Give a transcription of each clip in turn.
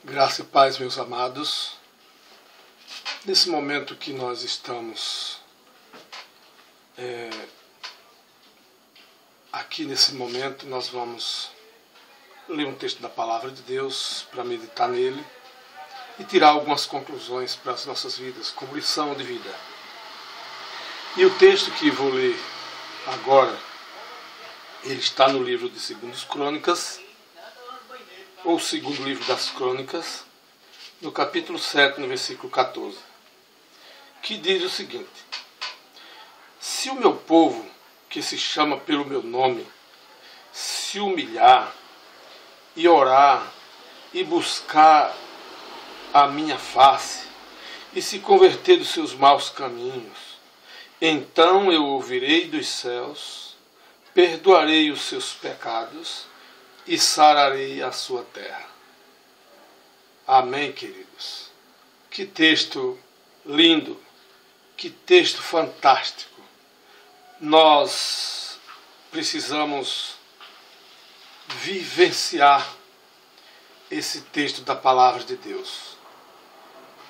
Graça e paz, meus amados. Nesse momento que nós estamos aqui nesse momento, nós vamos ler um texto da Palavra de Deus para meditar nele e tirar algumas conclusões para as nossas vidas, como lição de vida. E o texto que vou ler agora, ele está no livro de 2 Crônicas, ou segundo livro das Crônicas, no capítulo 7, no versículo 14, que diz o seguinte: se o meu povo, que se chama pelo meu nome, se humilhar e orar e buscar a minha face e se converter dos seus maus caminhos, então eu ouvirei dos céus, perdoarei os seus pecados e sararei a sua terra. Amém, queridos? Que texto lindo, que texto fantástico. Nós precisamos vivenciar esse texto da Palavra de Deus.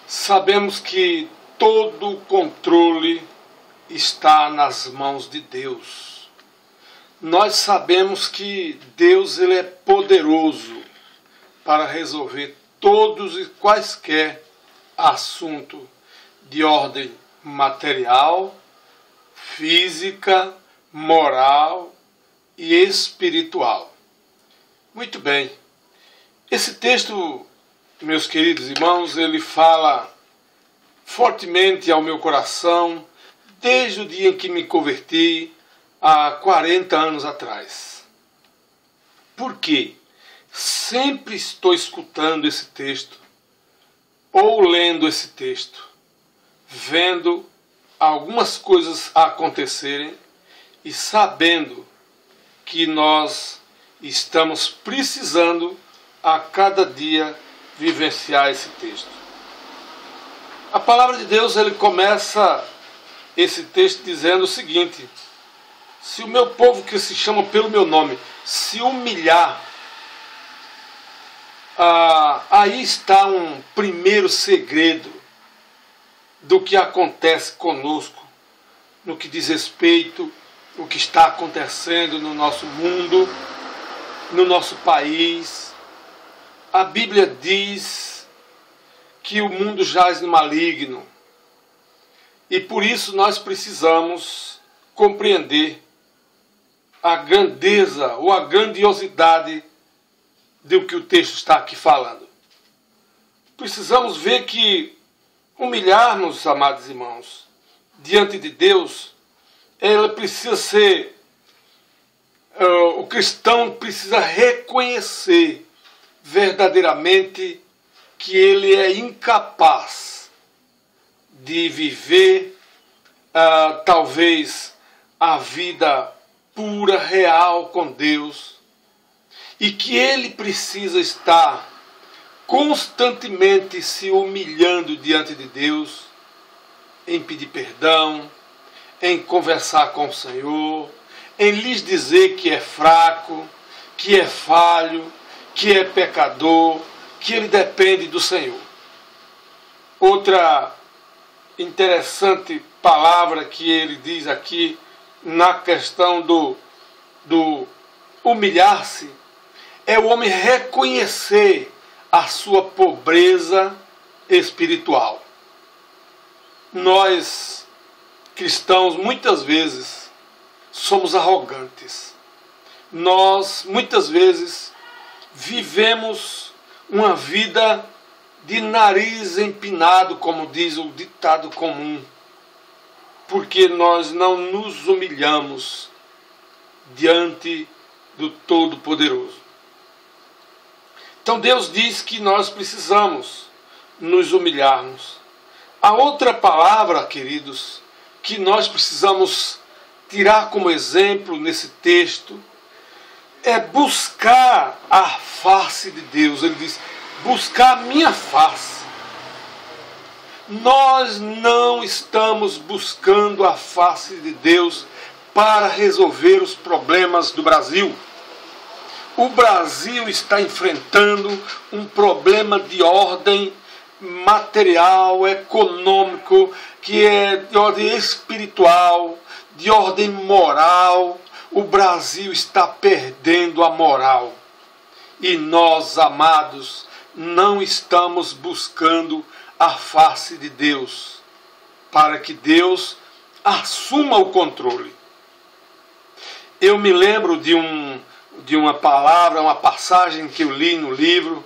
Sabemos que todo o controle está nas mãos de Deus. Nós sabemos que Deus ele é poderoso para resolver todos e quaisquer assuntos de ordem material, física, moral e espiritual. Muito bem. Esse texto, meus queridos irmãos, ele fala fortemente ao meu coração desde o dia em que me converti, há 40 anos atrás. Por quê? Sempre estou escutando esse texto, ou lendo esse texto, vendo algumas coisas acontecerem e sabendo que nós estamos precisando a cada dia vivenciar esse texto. A palavra de Deus, ele começa esse texto dizendo o seguinte: se o meu povo, que se chama pelo meu nome, se humilhar, aí está um primeiro segredo do que acontece conosco, no que diz respeito ao que está acontecendo no nosso mundo, no nosso país. A Bíblia diz que o mundo jaz no maligno, e por isso nós precisamos compreender a grandeza ou a grandiosidade do que o texto está aqui falando. Precisamos ver que humilharmos, amados irmãos, diante de Deus, ela precisa ser, o cristão precisa reconhecer verdadeiramente que ele é incapaz de viver talvez a vida pura, real com Deus, e que ele precisa estar constantemente se humilhando diante de Deus, em pedir perdão, em conversar com o Senhor, em lhes dizer que é fraco, que é falho, que é pecador, que ele depende do Senhor. Outra interessante palavra que ele diz aqui na questão do humilhar-se é o homem reconhecer a sua pobreza espiritual. Nós, cristãos, muitas vezes somos arrogantes. Nós, muitas vezes, vivemos uma vida de nariz empinado, como diz o ditado comum, porque nós não nos humilhamos diante do Todo-Poderoso. Então Deus diz que nós precisamos nos humilharmos. A outra palavra, queridos, que nós precisamos tirar como exemplo nesse texto é buscar a face de Deus. Ele diz: buscar a minha face. Nós não estamos buscando a face de Deus para resolver os problemas do Brasil. O Brasil está enfrentando um problema de ordem material, econômico, que é de ordem espiritual, de ordem moral. O Brasil está perdendo a moral. E nós, amados, não estamos buscando a face de Deus, para que Deus assuma o controle. Eu me lembro de uma palavra, uma passagem que eu li no livro,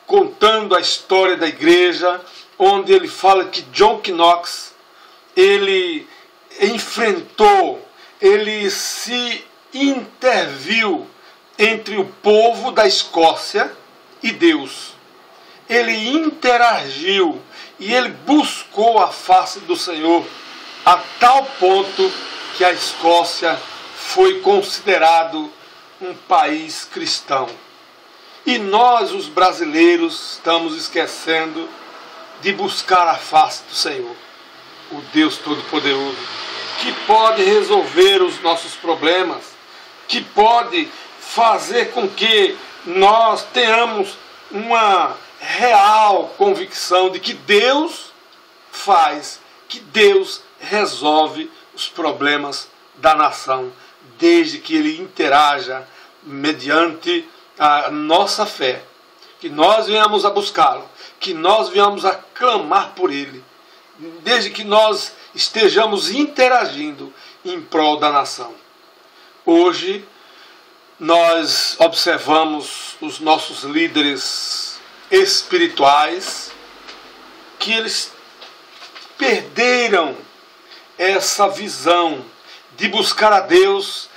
contando a história da igreja, onde ele fala que John Knox, ele enfrentou, ele se interviu entre o povo da Escócia e Deus. Ele interagiu e ele buscou a face do Senhor a tal ponto que a Escócia foi considerado um país cristão. E nós, os brasileiros, estamos esquecendo de buscar a face do Senhor, o Deus Todo-Poderoso, que pode resolver os nossos problemas, que pode fazer com que nós tenhamos uma real convicção de que Deus faz, que Deus resolve os problemas da nação, desde que Ele interaja mediante a nossa fé, que nós venhamos a buscá-lo, que nós venhamos a clamar por Ele, desde que nós estejamos interagindo em prol da nação. Hoje, nós observamos os nossos líderes espirituais, que eles perderam essa visão de buscar a Deus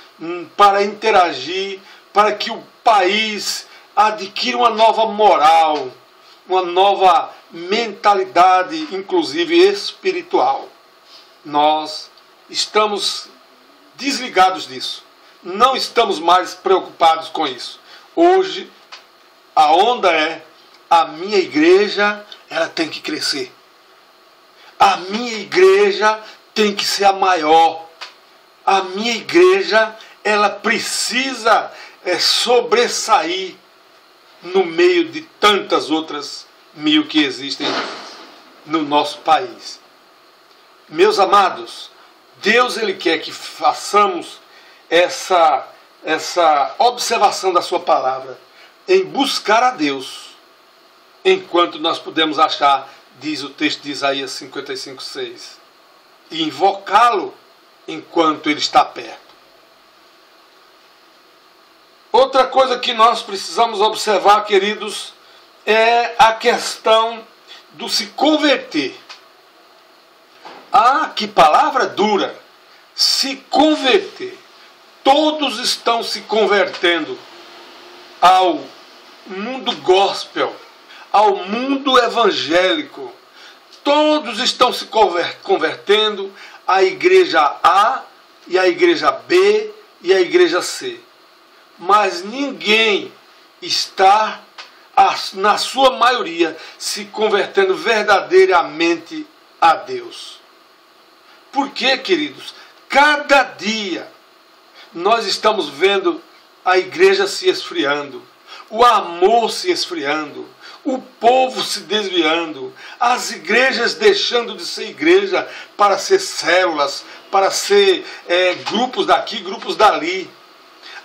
para interagir, para que o país adquira uma nova moral, uma nova mentalidade, inclusive espiritual. Nós estamos desligados disso. Não estamos mais preocupados com isso. Hoje, a onda é: a minha igreja, ela tem que crescer. A minha igreja tem que ser a maior. A minha igreja, ela precisa sobressair no meio de tantas outras mil que existem no nosso país. Meus amados, Deus, Ele quer que façamos essa observação da sua palavra, em buscar a Deus, enquanto nós podemos achar, diz o texto de Isaías 55:6, e invocá-lo enquanto Ele está perto. Outra coisa que nós precisamos observar, queridos, é a questão do se converter. Ah, que palavra dura! Se converter. Todos estão se convertendo ao mundo gospel, ao mundo evangélico. Todos estão se convertendo à igreja A e à igreja B e à igreja C. Mas ninguém está, na sua maioria, se convertendo verdadeiramente a Deus. Por quê, queridos? Cada dia nós estamos vendo a igreja se esfriando, o amor se esfriando, o povo se desviando, as igrejas deixando de ser igreja para ser células, para ser grupos daqui, grupos dali.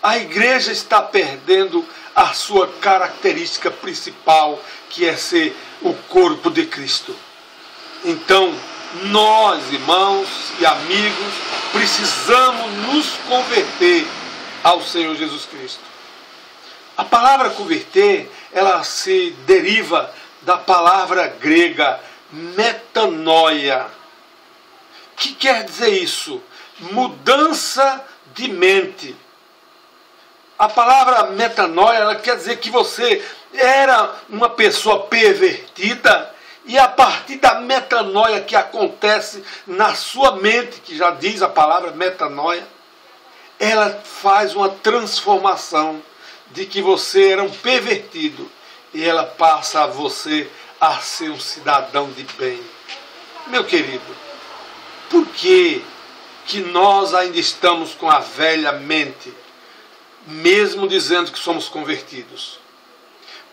A igreja está perdendo a sua característica principal, que é ser o corpo de Cristo. Então, nós, irmãos e amigos, precisamos nos converter ao Senhor Jesus Cristo. A palavra converter, ela se deriva da palavra grega metanoia. O que quer dizer isso? Mudança de mente. A palavra metanoia, ela quer dizer que você era uma pessoa pervertida, e a partir da metanoia que acontece na sua mente, que já diz a palavra metanoia, ela faz uma transformação de que você era um pervertido, e ela passa a você a ser um cidadão de bem. Meu querido, por que nós ainda estamos com a velha mente? mesmo dizendo que somos convertidos?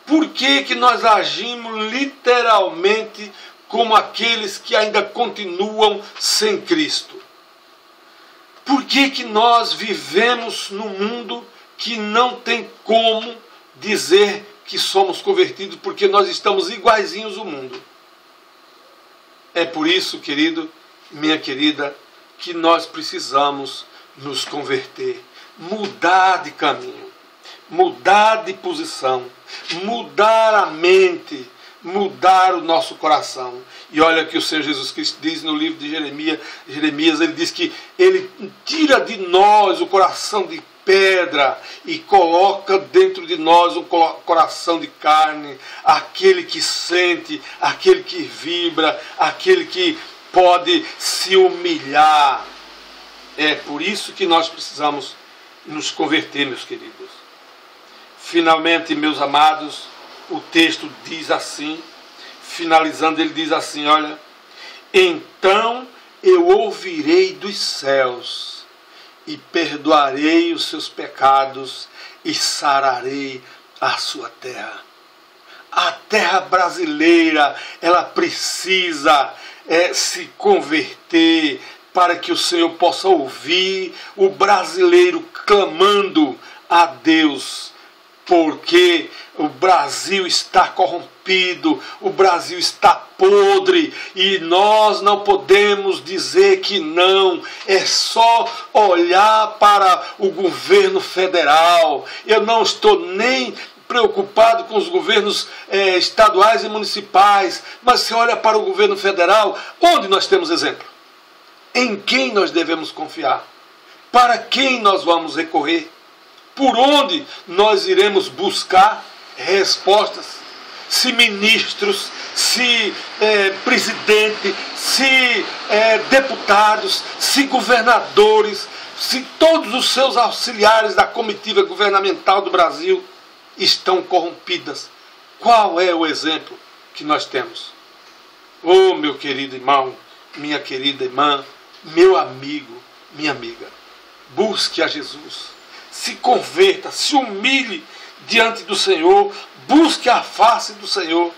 Por que que nós agimos literalmente como aqueles que ainda continuam sem Cristo? Por que que nós vivemos num mundo que não tem como dizer que somos convertidos, porque nós estamos iguaizinhos ao mundo? É por isso, querido, minha querida, que nós precisamos nos converter, mudar de caminho, mudar de posição, mudar a mente, mudar o nosso coração. E olha que o Senhor Jesus Cristo diz no livro de Jeremias, ele diz que ele tira de nós o coração de pedra e coloca dentro de nós um coração de carne, aquele que sente, aquele que vibra, aquele que pode se humilhar. É por isso que nós precisamos nos converter, meus queridos. Finalmente, meus amados, o texto diz assim, finalizando, ele diz assim, olha: então eu ouvirei dos céus e perdoarei os seus pecados e sararei a sua terra. A terra brasileira, ela precisa se converter para que o Senhor possa ouvir o brasileiro clamando a Deus, porque o Brasil está corrompido, o Brasil está podre e nós não podemos dizer que não. É só olhar para o governo federal. Eu não estou nem preocupado com os governos estaduais e municipais, mas se olha para o governo federal, onde nós temos exemplo? Em quem nós devemos confiar? Para quem nós vamos recorrer? Por onde nós iremos buscar respostas? Se ministros, se presidente, se deputados, se governadores, se todos os seus auxiliares da comitiva governamental do Brasil estão corrompidas, qual é o exemplo que nós temos? Oh, meu querido irmão, minha querida irmã, meu amigo, minha amiga, busque a Jesus. Se converta, se humilhe diante do Senhor, busque a face do Senhor,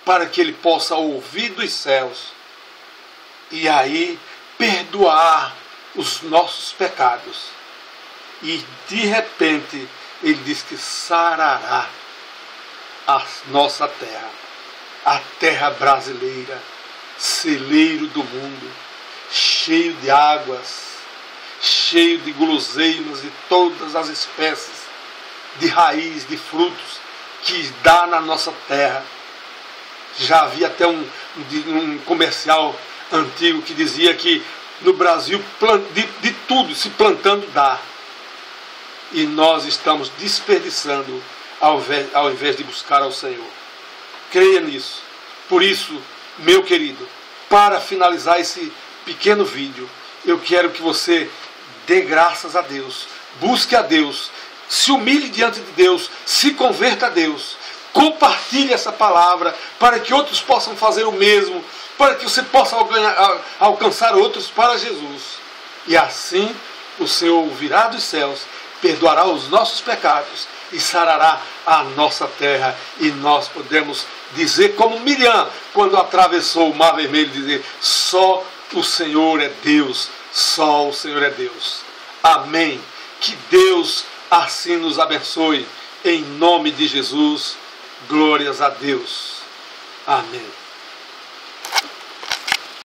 para que Ele possa ouvir dos céus e aí perdoar os nossos pecados. E de repente Ele diz que sarará a nossa terra, a terra brasileira, celeiro do mundo, cheio de águas, cheio de guloseimas de todas as espécies, de raiz, de frutos que dá na nossa terra. Já havia até um comercial antigo que dizia que no Brasil de tudo se plantando dá. E nós estamos desperdiçando ao invés de buscar ao Senhor. Creia nisso. Por isso, meu querido, para finalizar esse pequeno vídeo, eu quero que você dê graças a Deus, busque a Deus, se humilhe diante de Deus, se converta a Deus, compartilhe essa palavra para que outros possam fazer o mesmo, para que você possa alcançar outros para Jesus. E assim o Senhor ouvirá dos céus, perdoará os nossos pecados e sarará a nossa terra. E nós podemos dizer como Miriam, quando atravessou o Mar Vermelho, dizer: só o Senhor é Deus, só o Senhor é Deus. Amém. Que Deus assim nos abençoe. Em nome de Jesus, glórias a Deus. Amém.